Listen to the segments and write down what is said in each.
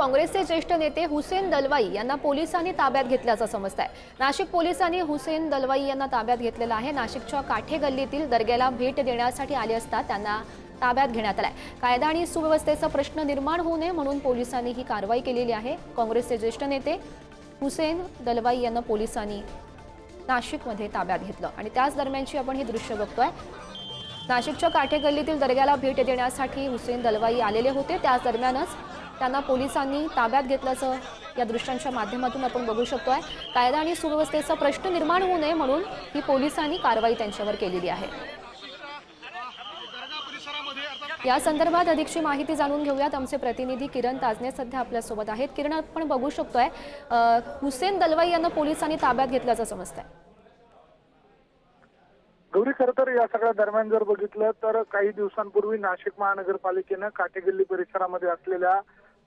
काँग्रेसचे ज्येष्ठ नेते हुसेन दलवाई यांना पोलिसांनी ताब्यात घेतल्याचं समजतंय। नाशिक पोलिसांनी हुसेन दलवाई यांना ताब्यात घेतलेलं आहे। नाशिकच्या काठे गल्लीतील दर्ग्याला भेट देण्यासाठी आले असता त्यांना ताब्यात घेण्यात आलाय। कायदा आणि सुव्यवस्थेचा प्रश्न निर्माण होऊ नये म्हणून पोलिसांनी ही कारवाई केलेली आहे। काँग्रेसचे ज्येष्ठ नेते हुसेन दलवाई यांना पोलिसांनी नाशिकमध्ये ताब्यात घेतलं आणि त्याच दरम्यानची आपण हे दृश्य बघतोय। नाशिकच्या काठे गल्लीतील दर्ग्याला भेट देण्यासाठी हुसेन दलवाई आलेले होते। त्याच दरम्यानच त्यांना पोलिसांनी ताब्यात घेतल्याचं या दृश्यांच्या माध्यमातून आपण बघू शकतोय। कायदा आणि सुव्यवस्थेचा प्रश्न निर्माण होऊ नये म्हणून ही पोलिसांनी कारवाई त्यांच्यावर केलेली आहे। या संदर्भात अधिकची माहिती जाणून घेऊयात। आमचे प्रतिनिधी किरण ताजने सध्या आपल्या सोबत आहेत। किरण, आपण बघू शकतोय हुसेन दलवाई यांना पोलिसांनी ताब्यात घेतल्याचं समजतंय। गौरी, खरं तर या सगळ्या दरम्यान जर बघितलं तर काही दिवसांपूर्वी नाशिक महानगरपालिकेनं काटेगल्ली परिसरामध्ये असलेल्या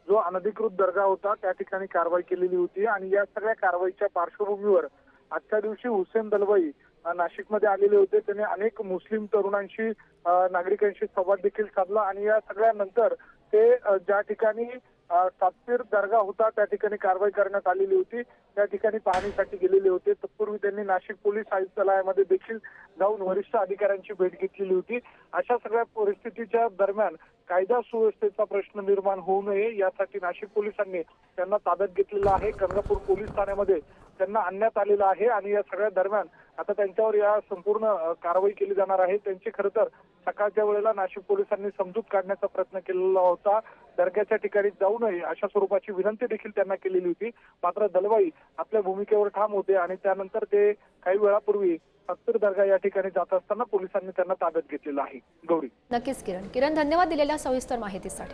जो अनधिकृत दर्गा होता त्या ठिकाणी कारवाई केलेली होती आणि या सगळ्या कारवाईच्या पार्श्वभूमीवर आजच्या दिवशी हुसेन दलवाई नाशिकमध्ये आलेले होते। त्यांनी अनेक मुस्लिम तरुणांशी नागरिकांशी संवाद देखील साधला आणि या सगळ्यानंतर ते ज्या ठिकाणी सातपीर दर्गा होता त्या ठिकाणी कारवाई करण्यात आलेली होती त्या ठिकाणी पाहणीसाठी गेलेले होते। तत्पूर्वी त्यांनी नाशिक पोलीस आयुक्तालयामध्ये देखील जाऊन वरिष्ठ अधिकाऱ्यांची भेट घेतलेली होती। अशा सगळ्या परिस्थितीच्या दरम्यान कायदा सुव्यवस्थेचा प्रश्न निर्माण होऊ नये यासाठी नाशिक पोलिसांनी त्यांना ताब्यात घेतलेलं आहे। गंगापूर पोलीस ठाण्यामध्ये त्यांना आणण्यात आलेलं आहे आणि या सगळ्या दरम्यान आता त्यांच्यावर या संपूर्ण कारवाई केली जाणार आहे। त्यांची खरं तर सकाळच्या वेळेला नाशिक पोलिसांनी समजूत काढण्याचा प्रयत्न केलेला होता। दर्ग्याच्या ठिकाणी जाऊ नये अशा स्वरूपाची विनंती देखील त्यांना केलेली होती। मात्र दलवाई आपल्या भूमिकेवर ठाम होते आणि त्यानंतर ते काही वेळापूर्वी सातपीर दर्गा या ठिकाणी जात असताना पोलिसांनी त्यांना ताब्यात घेतलेलं आहे। गौरी, नक्कीच किरण, धन्यवाद दिलेल्या सविस्तर माहितीसाठी।